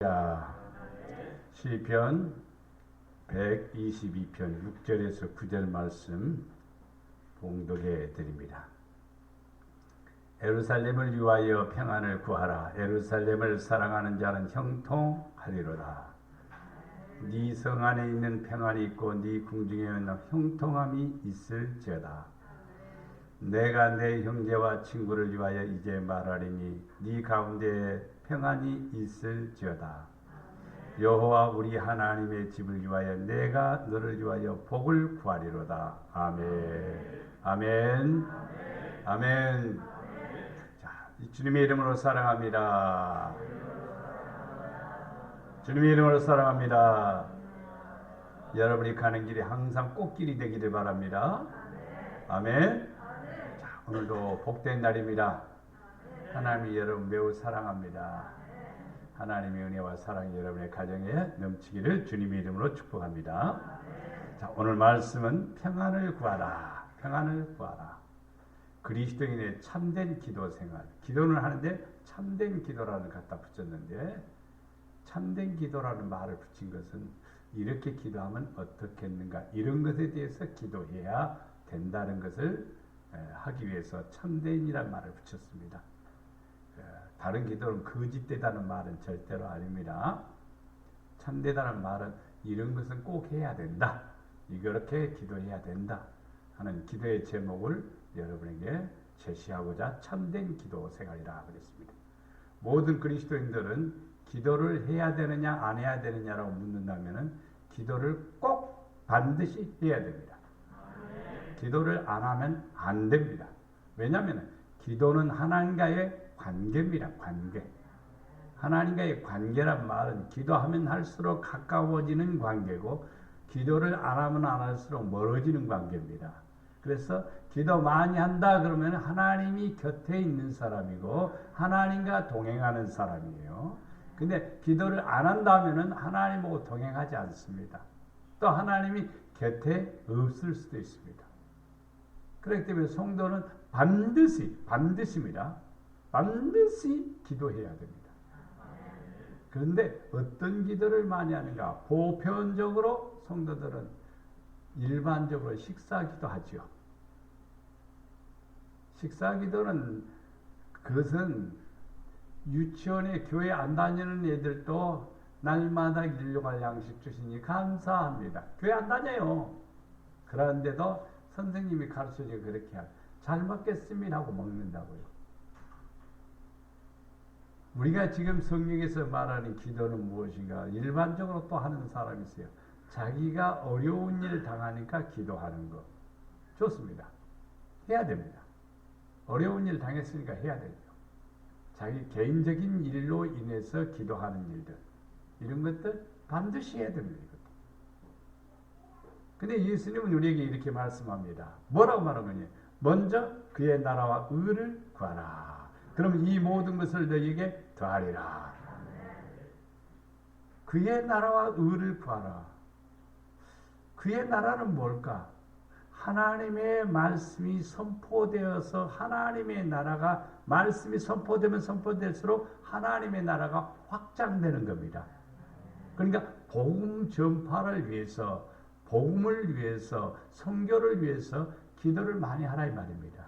자, 시편 122편 6절에서 9절 말씀 봉독해 드립니다. 예루살렘을 위하여 평안을 구하라. 예루살렘을 사랑하는 자는 형통하리로다. 네 성 안에 있는 평안이 있고 네 궁중에는 형통함이 있을지어다. 내가 내 형제와 친구를 위하여 이제 말하리니 네 가운데에 평안이 있을지어다. 여호와 우리 하나님의 집을 위하여 내가 너를 위하여 복을 구하리로다. 아멘. 아멘. 아멘. 자, 주님의 이름으로 사랑합니다. 주님의 이름으로 사랑합니다. 여러분이 가는 길이 항상 꽃길이 되기를 바랍니다. 아멘. 자, 오늘도 복된 날입니다. 하나님이 여러분 매우 사랑합니다. 하나님의 은혜와 사랑이 여러분의 가정에 넘치기를 주님의 이름으로 축복합니다. 자, 오늘 말씀은 평안을 구하라. 평안을 구하라. 그리스도인의 참된 기도 생활. 기도는 하는데 참된 기도라는 갖다 붙였는데, 참된 기도라는 말을 붙인 것은 이렇게 기도하면 어떻겠는가, 이런 것에 대해서 기도해야 된다는 것을 하기 위해서 참된이라는 말을 붙였습니다. 다른 기도는 거짓되다는 말은 절대로 아닙니다. 참되다는 말은 이런 것은 꼭 해야 된다, 이렇게 기도해야 된다 하는 기도의 제목을 여러분에게 제시하고자 참된 기도 생활이라 그랬습니다. 모든 그리스도인들은 기도를 해야 되느냐 안 해야 되느냐라고 묻는다면 기도를 꼭 반드시 해야 됩니다. 기도를 안 하면 안 됩니다. 왜냐하면 기도는 하나님과의 관계입니다. 관계. 하나님과의 관계란 말은 기도하면 할수록 가까워지는 관계고, 기도를 안 하면 안 할수록 멀어지는 관계입니다. 그래서 기도 많이 한다 그러면 하나님이 곁에 있는 사람이고 하나님과 동행하는 사람이에요. 근데 기도를 안 한다면 하나님하고 동행하지 않습니다. 또 하나님이 곁에 없을 수도 있습니다. 그렇기 때문에 성도는 반드시입니다. 반드시 기도해야 됩니다. 그런데 어떤 기도를 많이 하는가? 보편적으로 성도들은 일반적으로 식사기도 하죠. 식사기도는, 그것은 유치원에 교회 안 다니는 애들도 날마다 일용할 양식 주시니 감사합니다. 교회 안 다녀요. 그런데도 선생님이 가르쳐주고 그렇게 잘 먹겠습니다 하고 먹는다고요. 우리가 지금 성경에서 말하는 기도는 무엇인가? 일반적으로 또 하는 사람이 있어요. 자기가 어려운 일 당하니까 기도하는 거. 좋습니다. 해야 됩니다. 어려운 일 당했으니까 해야 되죠. 자기 개인적인 일로 인해서 기도하는 일들, 이런 것들 반드시 해야 됩니다. 근데 예수님은 우리에게 이렇게 말씀합니다. 뭐라고 말하느냐? 먼저 그의 나라와 의를 구하라. 그러면 이 모든 것을 너희에게 더하리라. 그의 나라와 의를 구하라. 그의 나라는 뭘까? 하나님의 말씀이 선포되어서, 하나님의 나라가, 말씀이 선포되면 선포될수록 하나님의 나라가 확장되는 겁니다. 그러니까 복음 전파를 위해서, 복음을 위해서, 선교를 위해서 기도를 많이 하라 이 말입니다.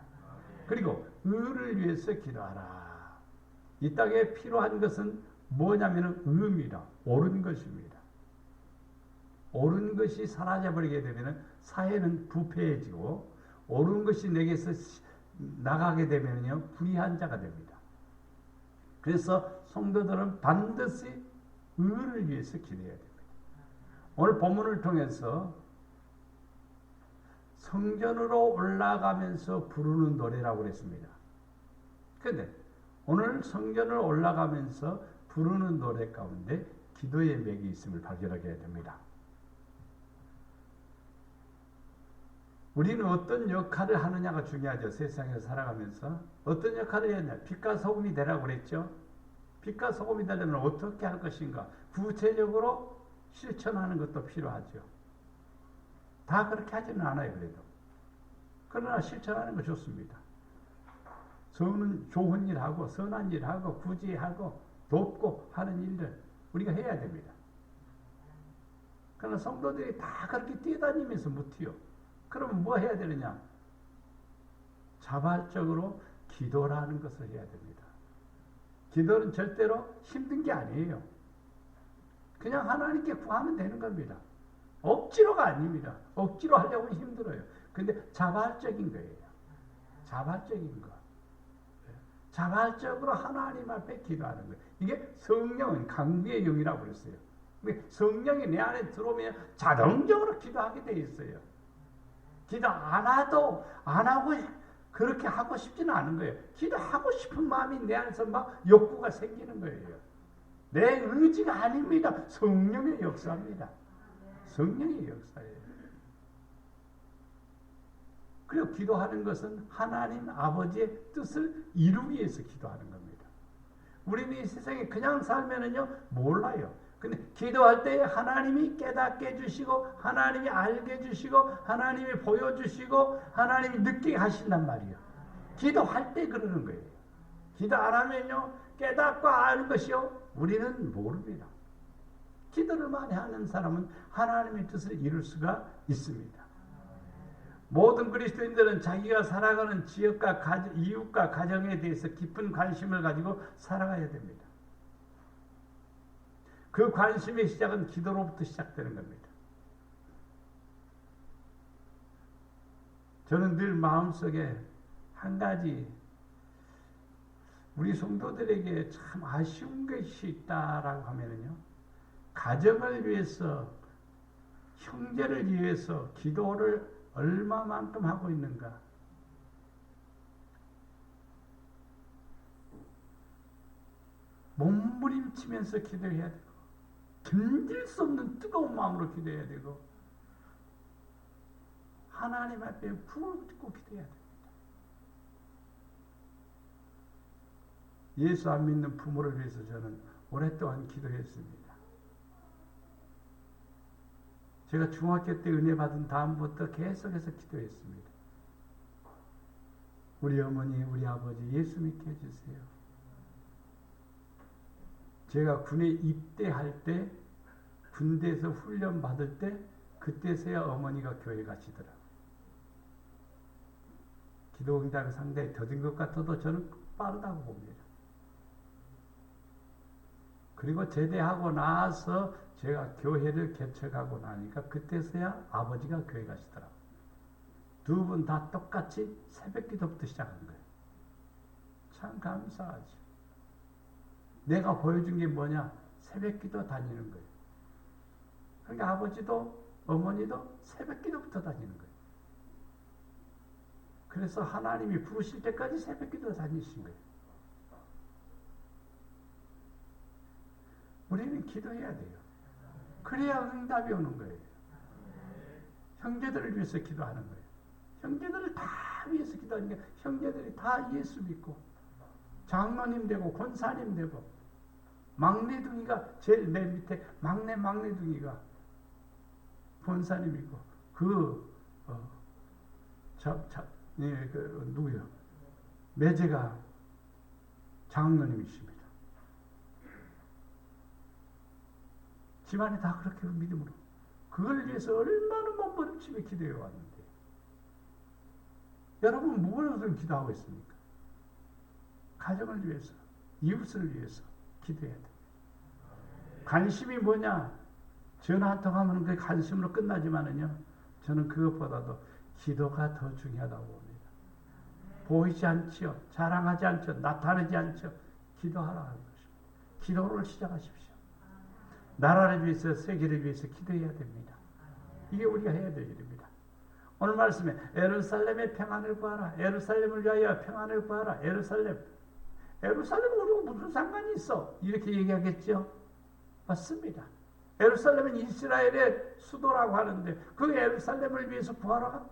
그리고 의를 위해서 기도하라. 이 땅에 필요한 것은 뭐냐면 의입니다. 옳은 것입니다. 옳은 것이 사라져버리게 되면 사회는 부패해지고, 옳은 것이 내게서 나가게 되면요 불의한 자가 됩니다. 그래서 성도들은 반드시 의를 위해서 기도해야 됩니다. 오늘 본문을 통해서 성전으로 올라가면서 부르는 노래라고 그랬습니다. 그런데 오늘 성전을 올라가면서 부르는 노래 가운데 기도의 맥이 있음을 발견하게 됩니다. 우리는 어떤 역할을 하느냐가 중요하죠. 세상에서 살아가면서 어떤 역할을 해야 하냐. 빛과 소금이 되라고 그랬죠. 빛과 소금이 되려면 어떻게 할 것인가, 구체적으로 실천하는 것도 필요하죠. 다 그렇게 하지는 않아요. 그래도 그러나 실천하는 거 좋습니다. 좋은 일하고 선한 일하고 구제하고 돕고 하는 일들, 우리가 해야 됩니다. 그러나 성도들이 다 그렇게 뛰어다니면서 못 튀어. 그러면 뭐 해야 되느냐? 자발적으로 기도라는 것을 해야 됩니다. 기도는 절대로 힘든 게 아니에요. 그냥 하나님께 구하면 되는 겁니다. 억지로가 아닙니다. 억지로 하려고 힘들어요. 근데 자발적인 거예요. 자발적인 거. 자발적으로 하나님 앞에 기도하는 거예요. 이게 성령은 강구의 영이라고 그랬어요. 성령이 내 안에 들어오면 자동적으로 기도하게 돼 있어요. 기도 안 하고 그렇게 하고 싶지는 않은 거예요. 기도하고 싶은 마음이 내 안에서 막 욕구가 생기는 거예요. 내 의지가 아닙니다. 성령의 역사입니다. 성령의 역사예요. 그리고 기도하는 것은 하나님 아버지의 뜻을 이루기 위해서 기도하는 겁니다. 우리는 이 세상에 그냥 살면은요 몰라요. 근데 기도할 때 하나님이 깨닫게 해주시고 하나님이 알게 해주시고 하나님이 보여주시고 하나님이 느끼게 하신단 말이에요. 기도할 때 그러는 거예요. 기도 안 하면요 깨닫고 아는 것이요 우리는 모릅니다. 기도를 많이 하는 사람은 하나님의 뜻을 이룰 수가 있습니다. 모든 그리스도인들은 자기가 살아가는 지역과 이웃과 가정에 대해서 깊은 관심을 가지고 살아가야 됩니다. 그 관심의 시작은 기도로부터 시작되는 겁니다. 저는 늘 마음속에 한 가지 우리 성도들에게 참 아쉬운 것이 있다라고 하면요. 가정을 위해서 형제를 위해서 기도를 얼마만큼 하고 있는가. 몸부림치면서 기도해야 되고 견딜 수 없는 뜨거운 마음으로 기도해야 되고 하나님 앞에 부을 듣고 기도해야 됩니다. 예수 안 믿는 부모를 위해서 저는 오랫동안 기도했습니다. 제가 중학교 때 은혜 받은 다음부터 계속해서 기도했습니다. 우리 어머니, 우리 아버지 예수 믿게 해주세요. 제가 군에 입대할 때 군대에서 훈련 받을 때 그때서야 어머니가 교회 가시더라고요. 기도 응답이 상당히 더딘 것 같아도 저는 빠르다고 봅니다. 그리고 제대하고 나서 제가 교회를 개척하고 나니까 그때서야 아버지가 교회 가시더라고요. 두 분 다 똑같이 새벽 기도부터 시작한 거예요. 참 감사하죠. 내가 보여준 게 뭐냐? 새벽 기도 다니는 거예요. 그러니까 아버지도 어머니도 새벽 기도부터 다니는 거예요. 그래서 하나님이 부르실 때까지 새벽 기도 다니신 거예요. 우리는 기도해야 돼요. 그래야 응답이 오는 거예요. 형제들을 위해서 기도하는 거예요. 형제들을 다 위해서 기도하니까 형제들이 다 예수 믿고 장로님 되고 권사님 되고 막내둥이가 제일 맨 밑에 막내둥이가 권사님이고 누구요? 매제가 장로님이십니다. 집안에 다 그렇게 믿음으로 그걸 위해서 얼마나 몸부림치며 기도해 왔는데 여러분 무엇을 기도하고 있습니까? 가정을 위해서 이웃을 위해서 기도해야 돼. 관심이 뭐냐? 전화 한 통 하면 그 관심으로 끝나지만은요 저는 그것보다도 기도가 더 중요하다고 봅니다. 보이지 않지요, 자랑하지 않죠, 나타내지 않죠. 기도하라 하는 것입니다. 기도를 시작하십시오. 나라를 위해서 세계를 위해서 기도해야 됩니다. 이게 우리가 해야 될 일입니다. 오늘 말씀에 예루살렘의 평안을 구하라. 예루살렘을 위하여 평안을 구하라. 예루살렘 우리가 무슨 상관이 있어? 이렇게 얘기하겠죠? 맞습니다. 예루살렘은 이스라엘의 수도라고 하는데 그 예루살렘을 위해서 구하라?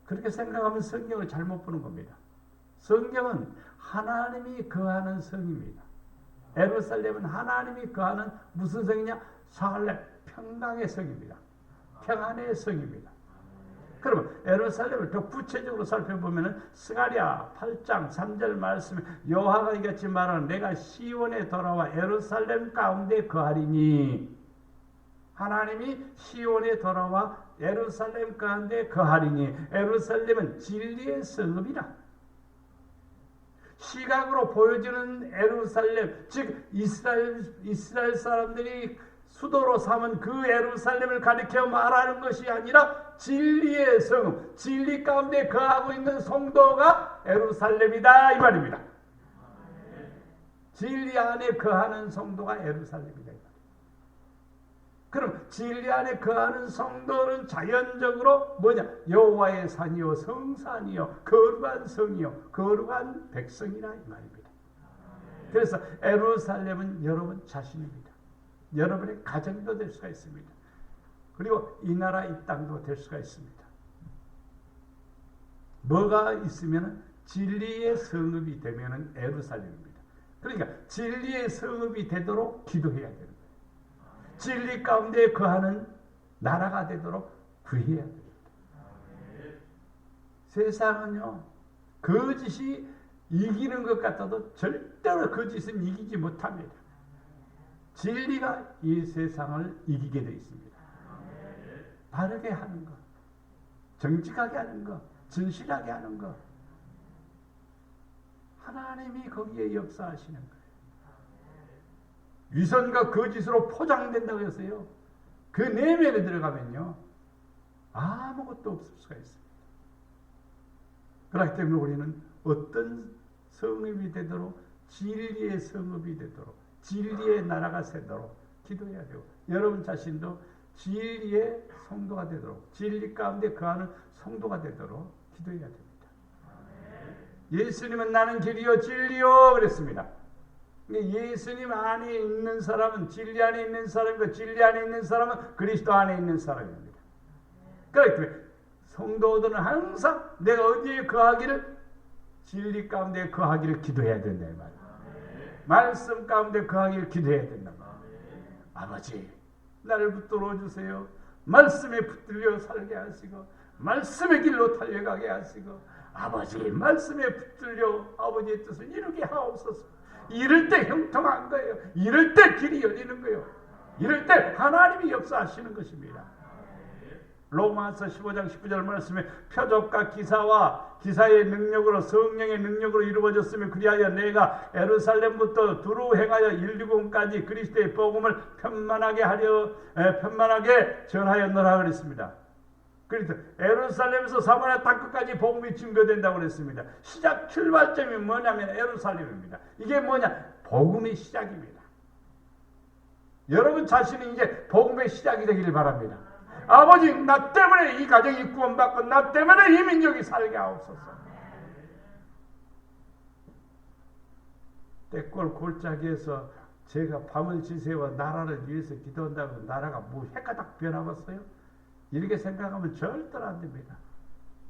그렇게 생각하면 성경을 잘못 보는 겁니다. 성경은 하나님이 거하는 성입니다. 예루살렘은 하나님이 거하는 무슨 성이냐? 살렘, 평강의 성입니다. 평안의 성입니다. 그러면 예루살렘을 더 구체적으로 살펴보면은 스가랴 8장 3절 말씀에 여호와가 이같이 말하는 내가 시온에 돌아와 예루살렘 가운데 거하리니 하나님이 시온에 돌아와 예루살렘 가운데 거하리니 예루살렘은 진리의 성읍이라. 시각으로 보여지는 예루살렘, 즉 이스라엘 사람들이 수도로 삼은 그 예루살렘을 가리켜 말하는 것이 아니라 진리의 성읍, 진리 가운데 거하고 있는 성도가 예루살렘이다 이 말입니다. 진리 안에 거하는 성도가 예루살렘이다. 그럼 진리 안에 거하는 성도는 자연적으로 뭐냐? 여호와의 산이요 성산이요 거룩한 성이요 거룩한 백성이라 이 말입니다. 그래서 예루살렘은 여러분 자신입니다. 여러분의 가정도 될 수가 있습니다. 그리고 이 나라 이 땅도 될 수가 있습니다. 뭐가 있으면 진리의 성읍이 되면 예루살렘입니다. 그러니까 진리의 성읍이 되도록 기도해야 되는 거예요. 진리 가운데 거하는 나라가 되도록 구해야 됩니다. 세상은요, 거짓이 이기는 것 같아도 절대로 거짓은 이기지 못합니다. 진리가 이 세상을 이기게 되어 있습니다. 바르게 하는 것, 정직하게 하는 것, 진실하게 하는 것, 하나님이 거기에 역사하시는 거예요. 위선과 거짓으로 포장된다고 해서요, 그 내면에 들어가면요 아무것도 없을 수가 있습니다. 그렇기 때문에 우리는 어떤 성읍이 되도록, 진리의 성읍이 되도록, 진리의 나라가 세도록 기도해야 되고, 여러분 자신도 진리의 성도가 되도록, 진리 가운데 거하는 성도가 되도록 기도해야 됩니다. 예수님은 나는 길이요 진리요 그랬습니다. 예수님 안에 있는 사람은, 진리 안에 있는 사람이고, 진리 안에 있는 사람은 그리스도 안에 있는 사람입니다. 그렇기 때문에 성도들은 항상 내가 어디에 거하기를, 진리 가운데 거하기를 기도해야 된다 이 말이에요. 말씀 가운데 거하기를 기도해야 된다. 아버지, 나를 붙들어 주세요. 말씀에 붙들려 살게 하시고, 말씀의 길로 달려가게 하시고, 아버지 말씀에 붙들려 아버지의 뜻을 이루게 하옵소서. 이럴 때 형통한 거예요. 이럴 때 길이 열리는 거예요. 이럴 때 하나님이 역사하시는 것입니다. 로마서 15장 19절 말씀에 표적과 기사와 기사의 능력으로, 성령의 능력으로 이루어졌으며 그리하여 내가 예루살렘부터 두루 행하여 일리공까지 그리스도의 복음을 편만하게 전하였노라 그랬습니다. 그래서 예루살렘에서 사마리아 땅끝까지 복음이 증거된다고 그랬습니다. 시작 출발점이 뭐냐면 예루살렘입니다. 이게 뭐냐? 복음의 시작입니다. 여러분 자신이 이제 복음의 시작이 되기를 바랍니다. 아버지, 나 때문에 이 가정이 구원받고 나 때문에 이 민족이 살게 하옵소서. 때꼴 골짜기에서 제가 밤을 지새워 나라를 위해서 기도한다고 나라가 뭐 해가닥 변하겠어요? 이렇게 생각하면 절대로 안 됩니다.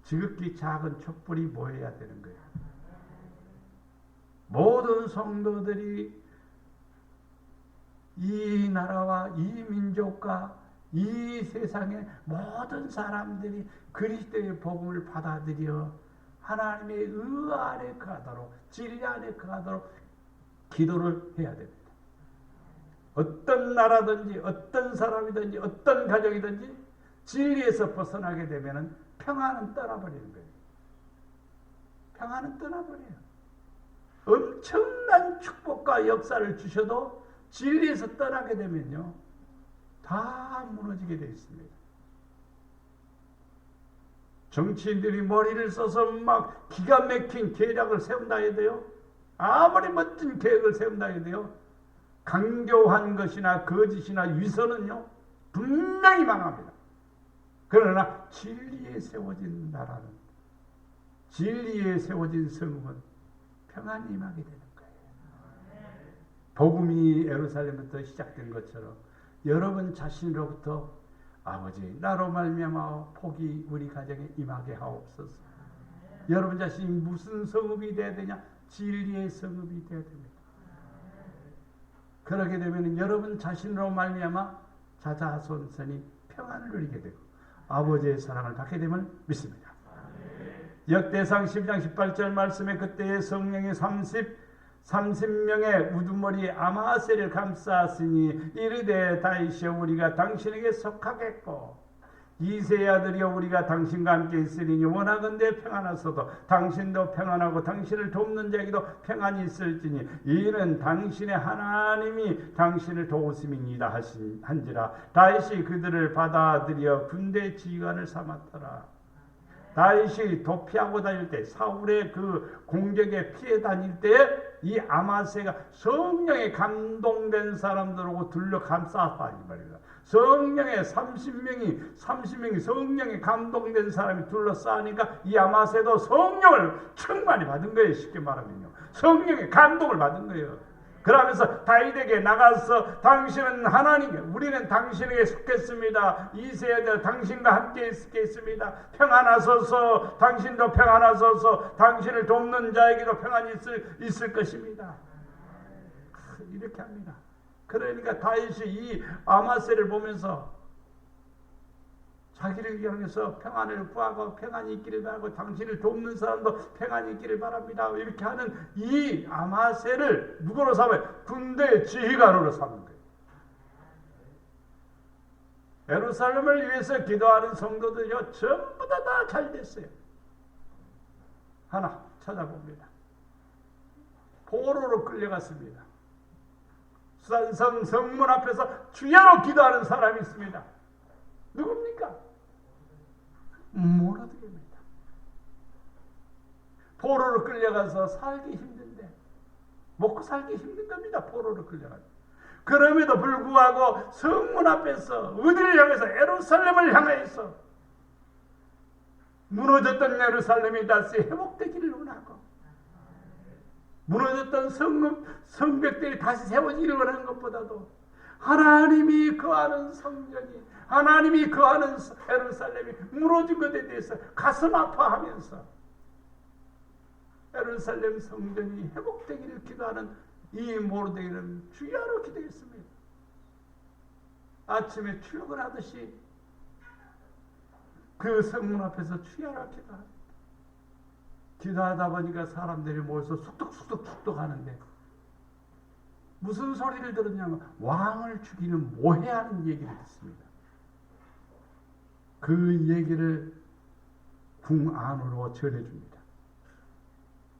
지극히 작은 촛불이 모여야 되는 거예요. 모든 성도들이 이 나라와 이 민족과 이 세상의 모든 사람들이 그리스도의 복음을 받아들여 하나님의 의 안에 거하도록, 진리 안에 거하도록 기도를 해야 됩니다. 어떤 나라든지 어떤 사람이든지 어떤 가정이든지 진리에서 벗어나게 되면 평안은 떠나버리는 거예요. 평안은 떠나버려요. 엄청난 축복과 역사를 주셔도 진리에서 떠나게 되면요 다 무너지게 되어 있습니다. 정치인들이 머리를 써서 막 기가 막힌 계략을 세운다 해도요, 아무리 멋진 계획을 세운다 해도요, 강조한 것이나 거짓이나 위선은요 분명히 망합니다. 그러나 진리에 세워진 나라는, 진리에 세워진 성읍은 평안이 임하게 되는 거예요. 복음이 예루살렘부터 시작된 것처럼 여러분 자신으로부터 아버지 나로 말미암아 복이 우리 가정에 임하게 하옵소서. 여러분 자신이 무슨 성읍이 되어야 되냐? 진리의 성읍이 되어야 됩니다. 그렇게 되면 여러분 자신으로 말미암아 자자손손이 평안을 누리게 되고, 아버지의 사랑을 받게 됨을 믿습니다. 역대상 12장 18절 말씀에 그때의 성령이 30명의 우두머리 아마새를 감싸으니 이르되 다윗이여 우리가 당신에게 속하겠고 이새의 아들이여 우리가 당신과 함께 있으리니 원하건대 평안하소서 당신도 평안하고 당신을 돕는 자에게도 평안이 있을지니 이는 당신의 하나님이 당신을 도우심이니이다 한지라. 다윗이 그들을 받아들여 군대 지휘관을 삼았더라. 다윗이 도피하고 다닐 때 사울의 그 공격에 피해 다닐 때 이 아마새가 성령에 감동된 사람들하고 둘러 감싸다 이 말이다. 성령에 30명이 성령에 감동된 사람이 둘러싸니까 이 아마새도 성령을 충만히 받은 거예요. 쉽게 말하면요. 성령의 감동을 받은 거예요. 그러면서 다윗에게 나가서 당신은 하나님께 우리는 당신에게 속했습니다. 이새야 당신과 함께 있겠습니다. 평안하소서. 당신도 평안하소서. 당신을 돕는 자에게도 평안이 있을 것입니다. 이렇게 합니다. 그러니까 다윗이 이 아마새를 보면서 자기를 향해서 평안을 구하고 평안이 있기를 바라고 당신을 돕는 사람도 평안이 있기를 바랍니다. 이렇게 하는 이 아마새를 누구로 삼아요? 군대 지휘관으로 삼는 거예요. 예루살렘을 위해서 기도하는 성도들이요 전부 다 잘 됐어요. 하나 찾아봅니다. 포로로 끌려갔습니다. 수산성 성문 앞에서 주야로 기도하는 사람이 있습니다. 누굽니까? 모르드게입니다. 포로로 끌려가서 살기 힘든데 먹고 살기 힘든 겁니다. 포로로 끌려가서. 그럼에도 불구하고 성문 앞에서 어디를 향해서 예루살렘을 향해서 무너졌던 예루살렘이 다시 회복되기를 원하고 무너졌던 성벽들이 다시 세워지기를 원하는 것보다도 하나님이 거하는 성전이 하나님이 거하는 예루살렘이 무너진 것에 대해서 가슴 아파하면서 예루살렘 성전이 회복되기를 기도하는 이 모르드게는 주야로 기도했습니다. 아침에 출근하듯이 그 성문 앞에서 주야로 기도합니다. 기도하다 보니까 사람들이 모여서 숙덕 하는데 무슨 소리를 들었냐면 왕을 죽이는 모해하는 얘기를 듣습니다. 그 얘기를 궁 안으로 전해줍니다.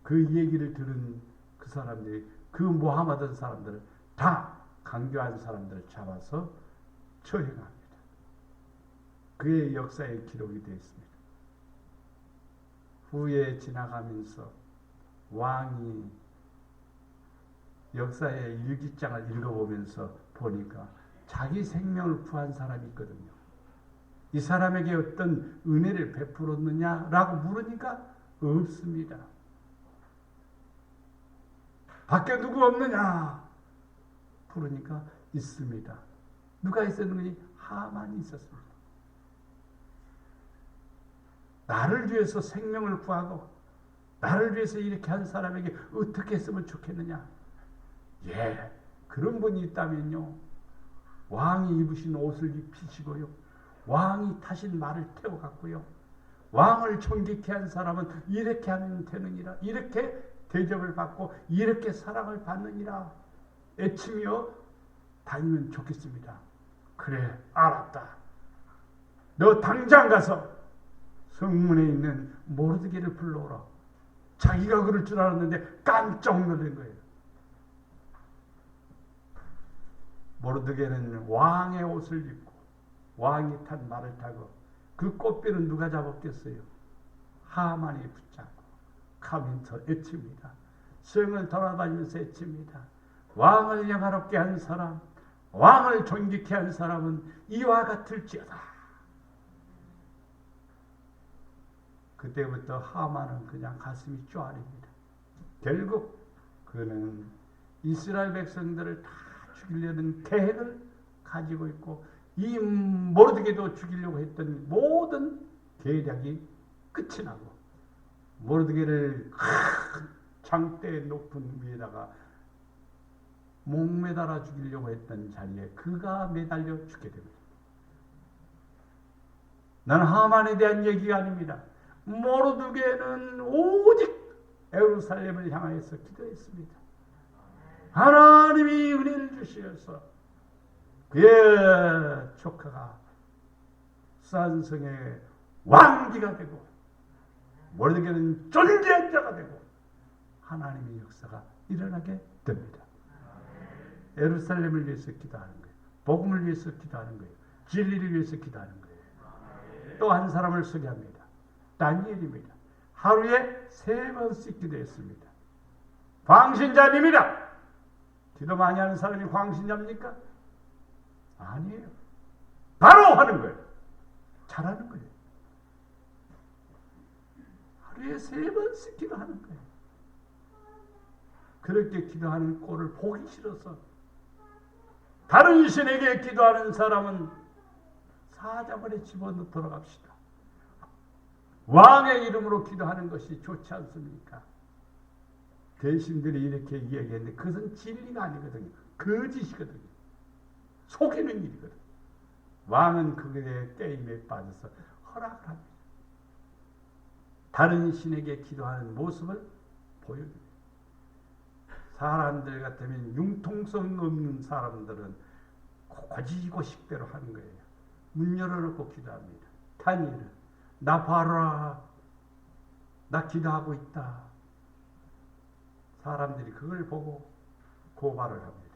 그 얘기를 들은 그 사람들이 그 모함하던 사람들을 다 강교한 사람들을 잡아서 처형합니다. 그의 역사에 기록이 되어 있습니다. 후에 지나가면서 왕이 역사의 일기장을 읽어보면서 보니까 자기 생명을 구한 사람이 있거든요. 이 사람에게 어떤 은혜를 베풀었느냐라고 물으니까 없습니다. 밖에 누구 없느냐? 부르니까 있습니다. 누가 있었는지 하만이 있었습니다. 나를 위해서 생명을 구하고 나를 위해서 이렇게 한 사람에게 어떻게 했으면 좋겠느냐? 예, 그런 분이 있다면요. 왕이 입으신 옷을 입히시고요. 왕이 타신 말을 태워갔고요. 왕을 존귀케 한 사람은 이렇게 하면 되느니라. 이렇게 대접을 받고 이렇게 사랑을 받느니라. 애치며 다니면 좋겠습니다. 그래, 알았다. 너 당장 가서 성문에 있는 모르드게를 불러오라. 자기가 그럴 줄 알았는데 깜짝 놀란 거예요. 모르드게는 왕의 옷을 입고 왕이 탄 말을 타고 그 꽃비는 누가 잡았겠어요? 하만이 붙잡고 가면서 애칩니다. 성을 돌아다니면서 애칩니다. 왕을 영화롭게 한 사람, 왕을 존귀케 한 사람은 이와 같을지어다. 그때부터 하만은 그냥 가슴이 쪼아립니다. 결국 그는 이스라엘 백성들을 다 죽이려는 계획을 가지고 있고 이 모르드게도 죽이려고 했던 모든 계략이 끝이 나고 모르드게를 큰 장대 높은 위에다가 목매달아 죽이려고 했던 자리에 그가 매달려 죽게 됩니다. 나는 하만에 대한 얘기가 아닙니다. 모르드게는 오직 예루살렘을 향하여서 기도했습니다. 하나님이 은혜를 주시어서 그의 조카가 산성의 왕비가 되고 모르드게는 존귀한 자가 되고 하나님의 역사가 일어나게 됩니다. 예루살렘을 위해서 기도하는 거예요. 복음을 위해서 기도하는 거예요. 진리를 위해서 기도하는 거예요. 또 한 사람을 소개합니다. 다니엘입니다. 하루에 3번씩 기도했습니다. 광신자님이다. 기도 많이 하는 사람이 광신자입니까? 아니에요. 바로 하는 거예요. 잘하는 거예요. 하루에 3번씩 기도하는 거예요. 그렇게 기도하는 꼴을 보기 싫어서 다른 신에게 기도하는 사람은 사자벌에 집어넣어 돌아갑시다. 왕의 이름으로 기도하는 것이 좋지 않습니까? 대신들이 이렇게 이야기했는데 그것은 진리가 아니거든요. 거짓이거든요. 속이는 일이거든요. 왕은 그들의 게임에 빠져서 허락을 합니다. 다른 신에게 기도하는 모습을 보여줍니다. 사람들 같으면 융통성 없는 사람들은 고지고식대로 하는 거예요. 문 열어놓고 기도합니다. 다니엘은 나 봐라. 나 기도하고 있다. 사람들이 그걸 보고 고발을 합니다.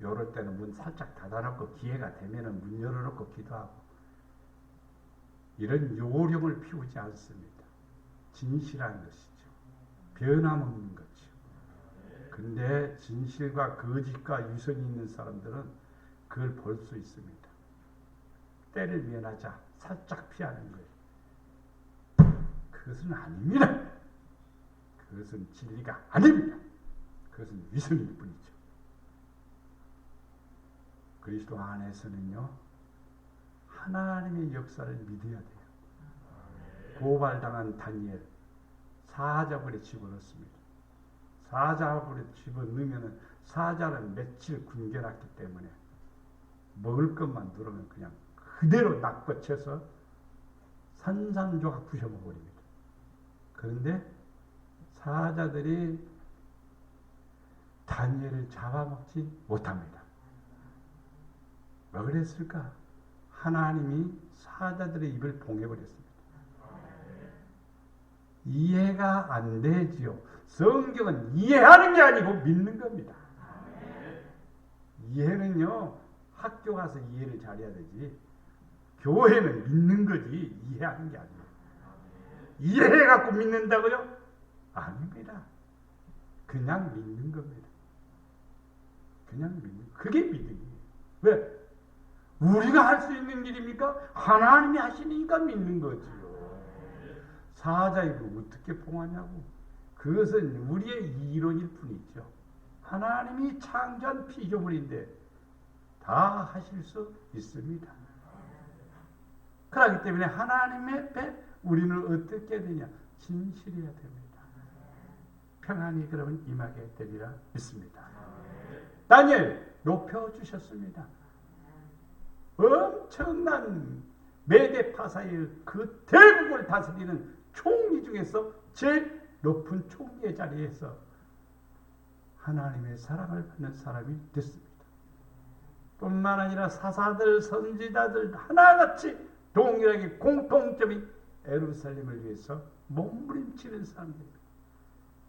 이럴 때는 문 살짝 닫아놓고 기회가 되면 문 열어놓고 기도하고 이런 요령을 피우지 않습니다. 진실한 것이죠. 변함없는 거죠. 근데 진실과 거짓과 유선이 있는 사람들은 그걸 볼 수 있습니다. 때를 면하자 살짝 피하는 거예요. 그것은 아닙니다. 그것은 진리가 아닙니다. 그것은 위선일 뿐이죠. 그리스도 안에서는요, 하나님의 역사를 믿어야 돼요. 고발당한 다니엘, 사자벌에 집어넣습니다. 사자벌에 집어넣으면 사자는 며칠 굶겨놨기 때문에 먹을 것만 누르면 그냥 그대로 낚아채서 산산조각 부셔먹어버립니다. 그런데 사자들이 다니엘을 잡아먹지 못합니다. 왜 그랬을까? 하나님이 사자들의 입을 봉해버렸습니다. 이해가 안 되지요. 성경은 이해하는 게 아니고 믿는 겁니다. 이해는요, 학교 가서 이해를 잘해야 되지. 교회는 믿는 거지 이해하는 게 아니에요. 이해해갖고 믿는다고요? 아닙니다. 그냥 믿는 겁니다. 그냥 믿는, 그게 믿음이에요. 왜? 우리가 할 수 있는 일입니까? 하나님이 하시니까 믿는 거지요. 사자 입을 어떻게 봉하냐고. 그것은 우리의 이론일 뿐이죠. 하나님이 창조한 피조물인데 다 하실 수 있습니다. 그렇기 때문에 하나님의 앞에 우리는 어떻게 되냐? 진실해야 됩니다. 평안이 그러면 임하게 되리라 믿습니다. 다니엘 높여주셨습니다. 엄청난 메데파사의 그 대국을 다스리는 총리 중에서 제일 높은 총리의 자리에서 하나님의 사랑을 받는 사람이 됐습니다. 뿐만 아니라 사사들, 선지자들 하나같이 동일하게 공통점이 예루살렘을 위해서 몸부림치는 사람들입니다.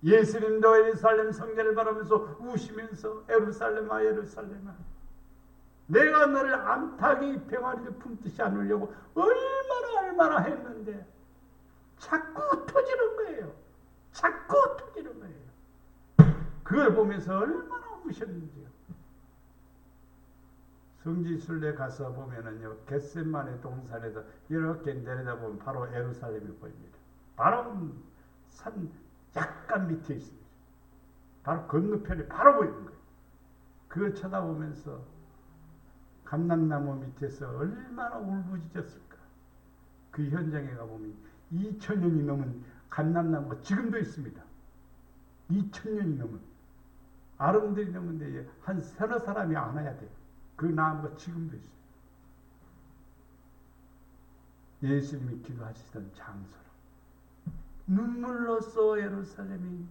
예수님도 예루살렘 성전을 바라면서 우시면서 예루살렘아 예루살렘아 내가 너를 암탉이 병아리를 품듯이 안으려고 얼마나 했는데 자꾸 터지는 거예요. 자꾸 터지는 거예요. 그걸 보면서 얼마나 우셨는지요. 성지순례 가서 보면은요, 겟세마네 동산에서 이렇게 내려다보면 바로 예루살렘이 보입니다. 바로 산 약간 밑에 있습니다. 바로 건너편에 바로 보이는 거예요. 그걸 쳐다보면서 감람나무 밑에서 얼마나 울부짖었을까. 그 현장에 가보면 2000년이 넘은 감람나무가 지금도 있습니다. 2000년이 넘은 아름들이 넘은데 한 서너 사람이 안아야 돼요. 그 나무가 지금도 있어요. 예수님이 기도하시던 장소로 눈물로써 예루살렘이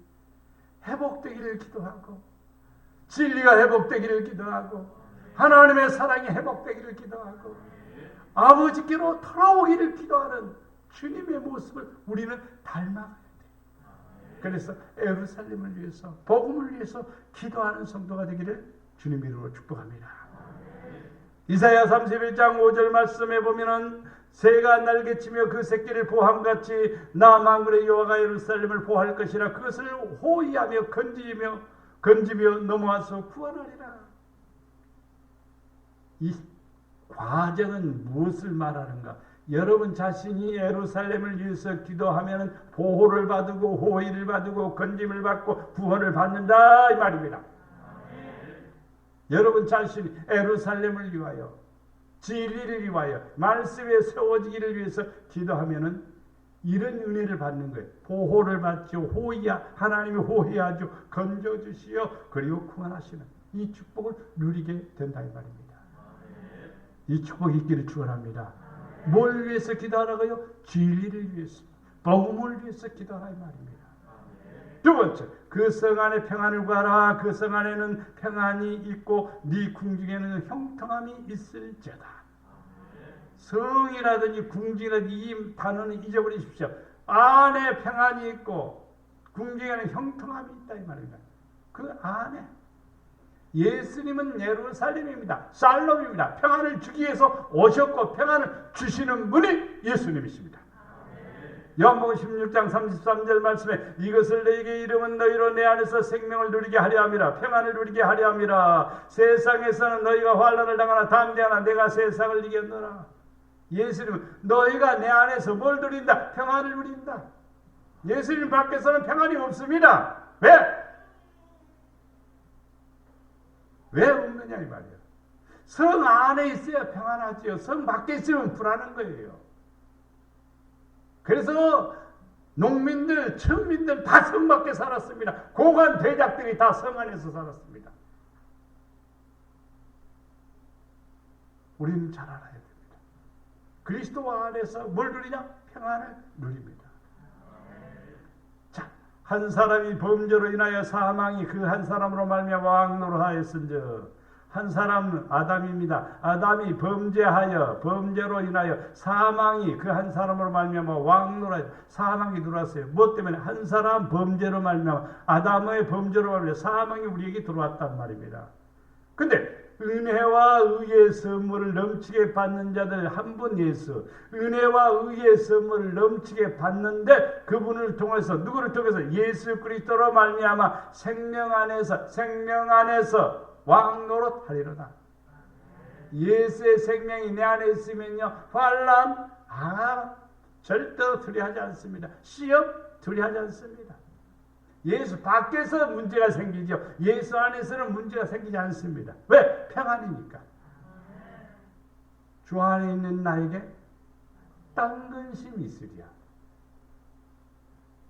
회복되기를 기도하고 진리가 회복되기를 기도하고 하나님의 사랑이 회복되기를 기도하고 아버지께로 돌아오기를 기도하는 주님의 모습을 우리는 닮아가야 돼요. 그래서 예루살렘을 위해서 복음을 위해서 기도하는 성도가 되기를 주님 이름으로 축복합니다. 이사야 31장 5절 말씀에 보면은 새가 날개치며 그 새끼를 보함같이 나 만군의 여호와가 예루살렘을 보호할 것이라 그것을 호위하며 건지며 넘어와서 구원하리라. 이 과정은 무엇을 말하는가? 여러분 자신이 예루살렘을 위해서 기도하면 보호를 받고 호의를 받고 건짐을 받고 구원을 받는다 이 말입니다. 여러분 자신이 예루살렘을 위하여 진리를 위하여 말씀에 세워지기를 위해서 기도하면은 이런 은혜를 받는 거예요. 보호를 받죠. 하나님이 호의하죠. 건져주시어 그리고 구원하시는 이 축복을 누리게 된다 이 말입니다. 이 축복이 있기를 축원합니다. 뭘 위해서 기도하라고요? 진리를 위해서, 복음을 위해서 기도하라 이 말입니다. 두 번째, 그 성 안에 평안을 구하라. 그 성 안에는 평안이 있고 네 궁중에는 형통함이 있을지어다. 성이라든지 궁중이라든지 이 단어는 잊어버리십시오. 안에 평안이 있고 궁중에는 형통함이 있다 이 말입니다. 그 안에 예수님은 예루살렘입니다. 살롬입니다. 평안을 주기 위해서 오셨고 평안을 주시는 분이 예수님이십니다. 요한복음 16장 33절 말씀에 이것을 너희에게 이름은 너희로 내 안에서 생명을 누리게 하려 함이라. 평안을 누리게 하려 함이라. 세상에서는 너희가 환난을 당하나 담대하나 내가 세상을 이겼노라. 예수님은 너희가 내 안에서 뭘 누린다? 평안을 누린다. 예수님 밖에서는 평안이 없습니다. 왜 없느냐 이 말이에요. 성 안에 있어야 평안하지요. 성 밖에 있으면 불안한 거예요. 그래서 농민들, 천민들 다 성 밖에 살았습니다. 고관 대작들이 다 성 안에서 살았습니다. 우리는 잘 알아야 됩니다. 그리스도 안에서 뭘 누리냐? 평안을 누립니다. 자, 한 사람이 범죄로 인하여 사망이 그 한 사람으로 말미암아 왕노로 하였은즉 한 사람은 아담입니다. 아담이 범죄로 인하여 사망이 그 한 사람으로 말미암아 왕노로 하여 사망이 들어왔어요. 무엇 때문에? 한 사람 범죄로 말미암아 아담의 범죄로 말미암아 사망이 우리에게 들어왔단 말입니다. 근데 은혜와 의의 선물을 넘치게 받는 자들 한 분 예수, 은혜와 의의 선물을 넘치게 받는데 그분을 통해서 누구를 통해서 예수 그리스도로 말미암아 생명 안에서 왕노릇 하리로다. 예수의 생명이 내 안에 있으면요 환난 절대 두려워하지 않습니다. 시험 두려워하지 않습니다. 예수 밖에서 문제가 생기죠. 예수 안에서는 문제가 생기지 않습니다. 왜? 평안이니까. 주 안에 있는 나에게 딴 근심이 있으리야.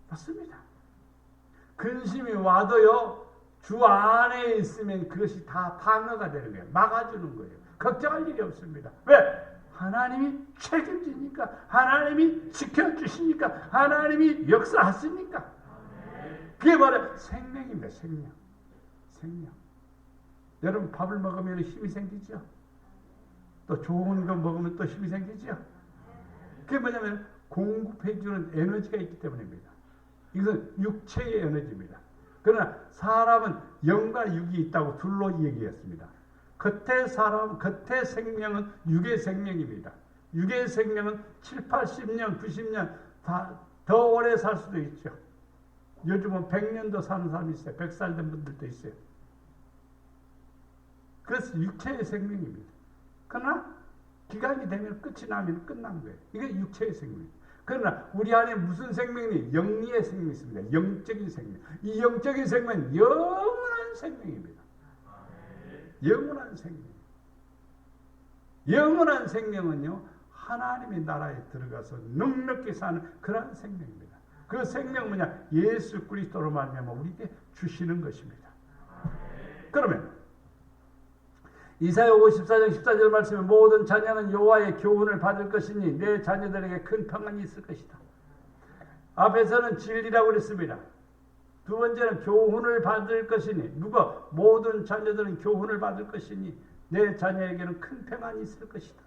맞습니다. 근심이 와도요 주 안에 있으면 그것이 다 방어가 되는 거예요. 막아주는 거예요. 걱정할 일이 없습니다. 왜? 하나님이 책임지니까, 하나님이 지켜주시니까, 하나님이 역사하시니까. 그게 바로 생명입니다. 생명. 여러분 밥을 먹으면 힘이 생기죠. 또 좋은 거 먹으면 또 힘이 생기죠. 그게 뭐냐면 공급해주는 에너지가 있기 때문입니다. 이것은 육체의 에너지입니다. 그러나 사람은 영과 육이 있다고 둘로 얘기했습니다. 겉의 생명은 육의 생명입니다. 육의 생명은 7, 80년, 90년 더 오래 살 수도 있죠. 요즘은 100년도 사는 사람이 있어요. 100살 된 분들도 있어요. 그래서 육체의 생명입니다. 그러나 기간이 되면 끝이 나면 끝난 거예요. 이게 육체의 생명입니다. 그러나 우리 안에 무슨 생명이 영리의 생명이 있습니다. 영적인 생명. 이 영적인 생명은 영원한 생명입니다. 영원한 생명. 영원한 생명은요 하나님의 나라에 들어가서 넉넉히 사는 그런 생명입니다. 그 생명 뭐냐? 예수 그리스도로 말미암아 우리에게 주시는 것입니다. 그러면 이사야 54장 14절 말씀에 모든 자녀는 여호와의 교훈을 받을 것이니 내 자녀들에게 큰 평안이 있을 것이다. 앞에서는 진리라고 그랬습니다. 두 번째는 교훈을 받을 것이니 누가? 모든 자녀들은 교훈을 받을 것이니 내 자녀에게는 큰 평안이 있을 것이다.